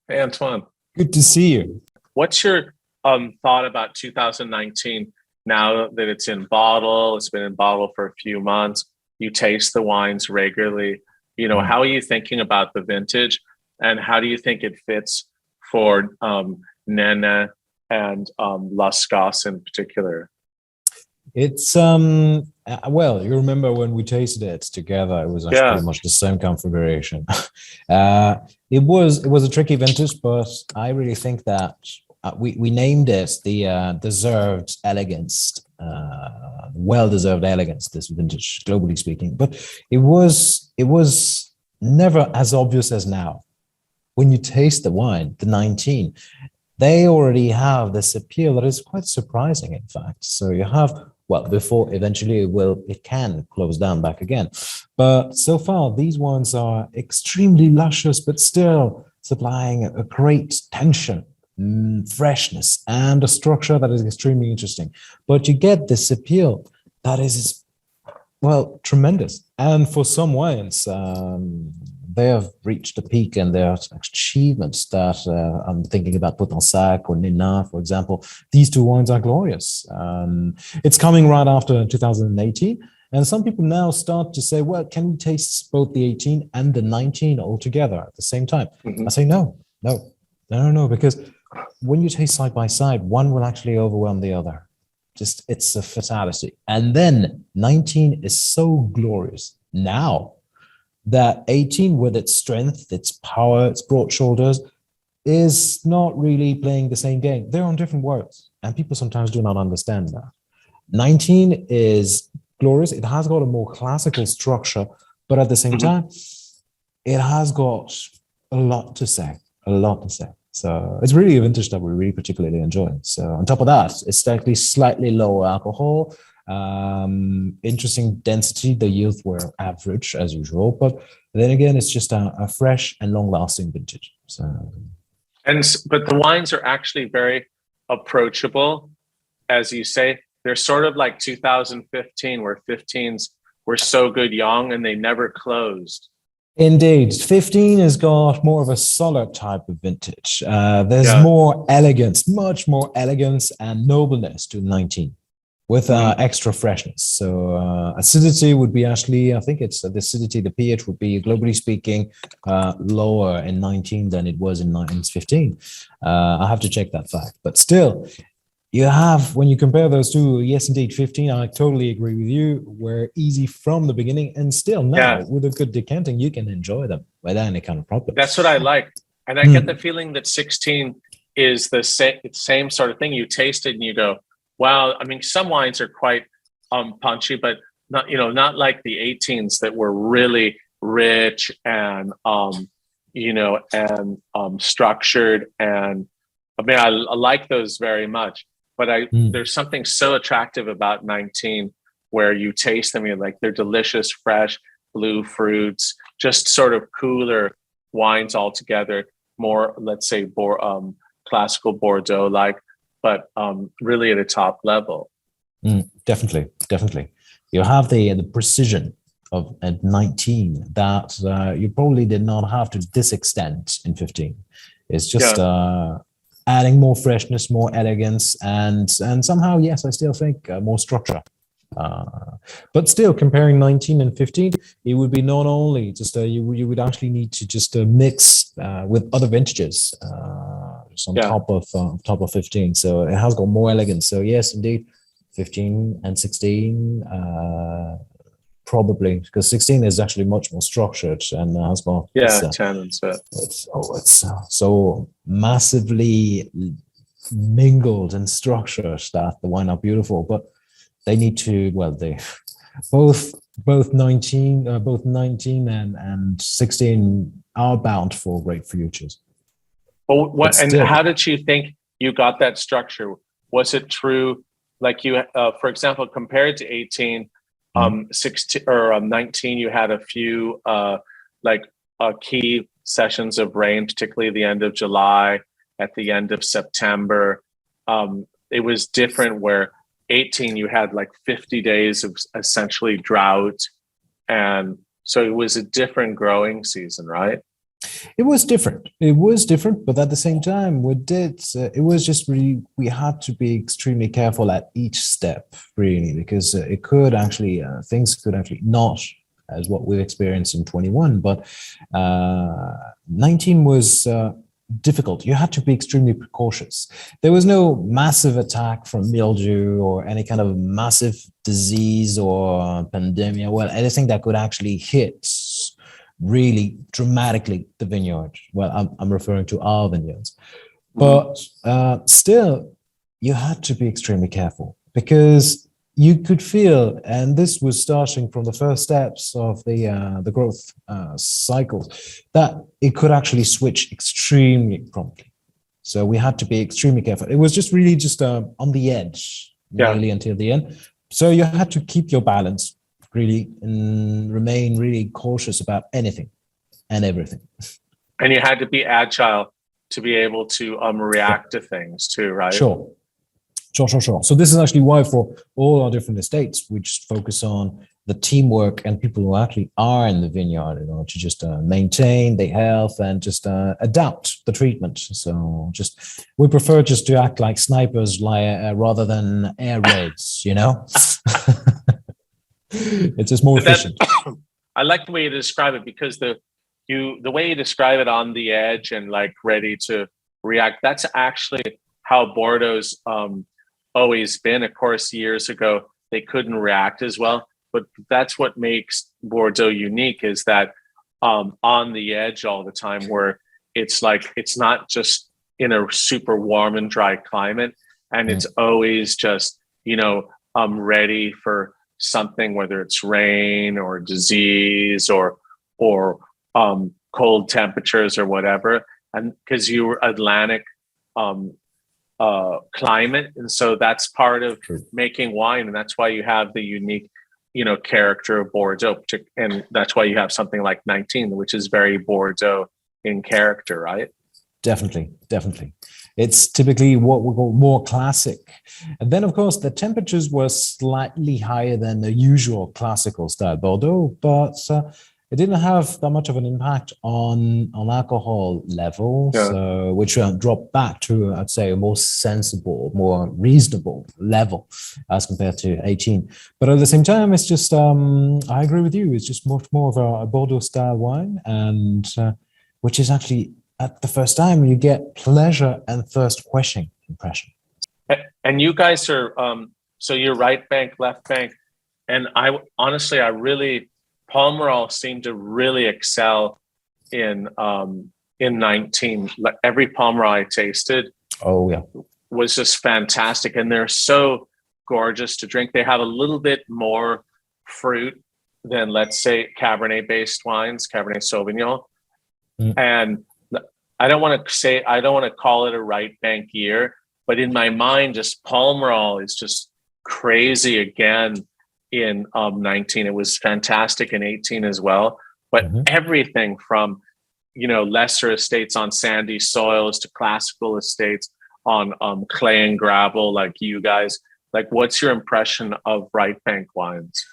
Hey, Antoine, Good to see you. what's your thought about 2019 now that it's in bottle? It's been in bottle for a few months. You taste the wines regularly. Mm. How are you thinking about the vintage and how do you think it fits for Nene and Luscious in particular? It's well, you remember when we tasted it together, it was actually Yeah. pretty much the same configuration. uh it was a tricky vintage, but I really think that we named it the deserved elegance, well-deserved elegance, this vintage, globally speaking. But it was never as obvious as now. When you taste the wine, the 19, they already have this appeal that is quite surprising, in fact. So you have, well, before eventually it can close down back again. But so far, these ones are extremely luscious, but still supplying a great tension, freshness, and a structure that is extremely interesting. But you get this appeal that is, well, tremendous. And for some wines, they have reached a peak and their achievements that I'm thinking about Potensac or Nina, for example. These two wines are glorious. It's coming right after 2018. And some people now start to say, well, can we taste both the 18 and the 19 all together at the same time? I Mhm. say, no, because when you taste side by side, one will actually overwhelm the other. Just, it's a fatality. And then 19 is so glorious now that 18, with its strength, its power, its broad shoulders, is not really playing the same game. They're on different worlds, and people sometimes do not understand that. 19 is glorious. It has got a more classical structure, but at the same Mhm. time, it has got a lot to say, a lot to say. So it's really a vintage that we really particularly enjoy. So on top of that, it's slightly lower alcohol, interesting density. The yields were average as usual, but then again, it's just a fresh and long-lasting vintage. So But the wines are actually very approachable, as you say. They're sort of like 2015, where 15s were so good young and they never closed. indeed, 15 has got more of a solid type of vintage. There's Yeah. more elegance, much more elegance and nobleness to 19, with Mhm. extra freshness. So acidity would be actually, I think it's the acidity, the pH would be, globally speaking, lower in 19 than it was in 15. I have to check that fact, but still, you have, when you compare those two, yes, indeed, 15, I totally agree with you, were easy from the beginning, and still now, Yeah. with a good decanting, you can enjoy them without any kind of problem. That's what I like. And I get the Mm, feeling that 16 is the same sort of thing. You taste it and you go, wow. I mean, some wines are quite punchy, but not, not like the 18s that were really rich and structured. And I mean, I like those very much, but mm. there's something so attractive about 19 where you taste them, you're like, they're delicious, fresh, blue fruits, just sort of cooler wines altogether, more, let's say, classical Bordeaux like, but really at a top level. Definitely, definitely. You have the precision of at 19 that you probably did not have to this extent in 15. It's just Yeah. adding more freshness, more elegance, and somehow, yes, I still think more structure. But still, comparing 19 and 15, it would be not only just you would actually need to just mix with other vintages just on Yeah. top of 15. So it has got more elegance. So yes, indeed, 15 and 16 probably, because 16 is actually much more structured and has got this. Yeah. Tannins. It's so massively mingled and structured that the wine are beautiful, but they need to, well, they both both 19 and 16 are bound for great futures. But But what and how still, did you think you got that structure? Was it true, like you, for example, compared to 18, mm, 16 or 19, you had a few like key sessions of rain, particularly the end of July, at the end of September. It was different where 18, you had like 50 days of essentially drought, and so it was a different growing season, right? It was different. It was different, but at the same time, it was just really, we had to be extremely careful at each step, really, because it could actually, things could actually not as what we've experienced in 21, but 19 was difficult. You had to be extremely precautious. There was no massive attack from mildew or any kind of massive disease or pandemic, well, anything that could actually hit really dramatically the vineyard. Well, I'm referring to our vineyards, but still, you had to be extremely careful because you could feel, and this was starting from the first steps of the growth cycle, that it could actually switch extremely promptly. So we had to be extremely careful. It was just really just on the edge, nearly until the end. So you had to keep your balance really and remain really cautious about anything and everything. And you had to be agile to be able to react to things too, right? Sure. So this is actually why for all our different estates, we just focus on the teamwork and people who actually are in the vineyard, to just maintain the health and just adapt the treatment. So we prefer just to act like snipers rather than air raids, It's just more efficient. I like the way you describe it because the way you describe it, on the edge and like ready to react, that's actually how Bordeaux's always been. Of course, years ago, they couldn't react as well, but that's what makes Bordeaux unique, is that on the edge all the time, where it's like, it's not just in a super warm and dry climate, and it's always just, ready for something, whether it's rain or disease or cold temperatures or whatever. And because you were Atlantic climate, and so that's part of making wine, and that's why you have the unique character of Bordeaux, and that's why you have something like 19, which is very Bordeaux in character, right? Definitely. It's typically what we call more classic. And then, of course, the temperatures were slightly higher than the usual classical style Bordeaux, but it didn't have that much of an impact on alcohol level, which dropped back to, I'd say, a more sensible, more reasonable level as compared to 18. But at the same time, it's just, I agree with you, it's just much more of a Bordeaux style wine, and which is actually, at the first time, you get pleasure and thirst quenching impression. And you guys are, so you're right bank, left bank, and I really, Pomerol seemed to really excel in 19. Like every Pomerol I tasted, was just fantastic, and they're so gorgeous to drink. They have a little bit more fruit than, let's say, Cabernet-based wines, Cabernet Sauvignon, and I don't want to call it a right bank year, but in my mind, just Pomerol is just crazy again in 19. It was fantastic in 18 as well, but everything from lesser estates on sandy soils to classical estates on clay and gravel, like you guys. Like, what's your impression of right bank wines?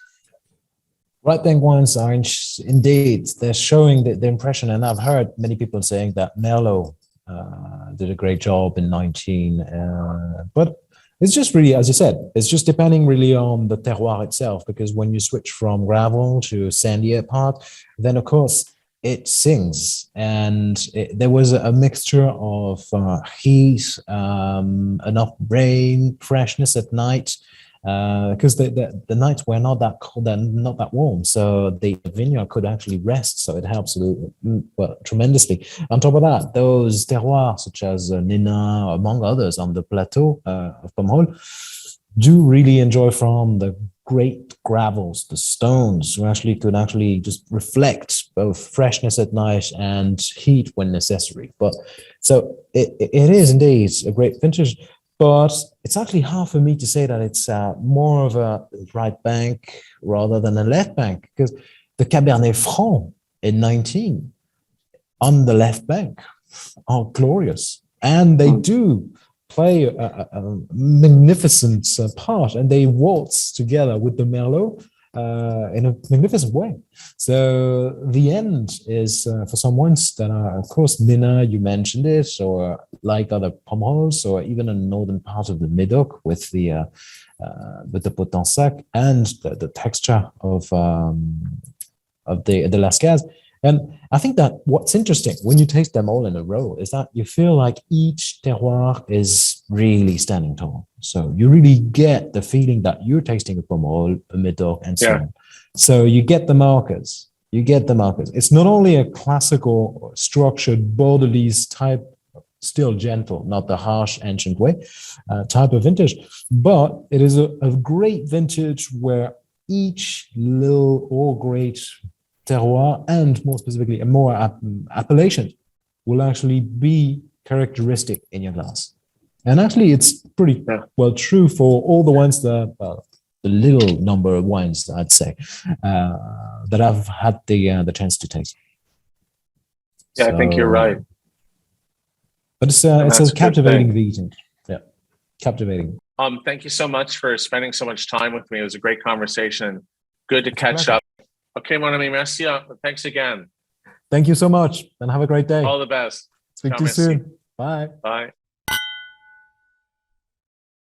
Right bank wines are indeed, they're showing the impression, and I've heard many people saying that Merlot did a great job in 19, but it's just really, as you said, it's just depending really on the terroir itself, because when you switch from gravel to sandier part, then of course it sings, and there was a mixture of heat, enough rain, freshness at night, because the nights were not that cold and not that warm, so the vineyard could actually rest. So it helps tremendously. On top of that, those terroirs such as Nina, among others, on the plateau of Pomerol, do really enjoy from the great gravels, the stones, who could just reflect both freshness at night and heat when necessary. But so it is indeed a great vintage. But it's actually hard for me to say that it's more of a right bank rather than a left bank, because the Cabernet Franc in 19 on the left bank are glorious, and they do play a magnificent part, and they waltz together with the Merlot in a magnificent way. So the end is for some wines that are, of course, Mina, you mentioned it, or like other Pomerols, or even in the northern part of the Médoc with the Potensac and the texture of the Lascaz. And I think that what's interesting when you taste them all in a row is that you feel like each terroir is really standing tall. So you really get the feeling that you're tasting a Pomerol, a Médoc, and so on. So you get the markers. You get the markers. It's not only a classical structured Bordelais type, still gentle, not the harsh ancient way, type of vintage, but it is a great vintage where each little or great terroir, and more specifically, a more appellation, will actually be characteristic in your glass. And actually, it's pretty well true for all the wines that, the little number of wines, I'd say, that I've had the chance to taste. Yeah, I think you're right. But it's a captivating region. Yeah, captivating. Thank you so much for spending so much time with me. It was a great conversation. Good to catch up. Okay, mon ami, merci. Thanks again. Thank you so much, and have a great day. All the best. Speak to you soon. Bye. Bye.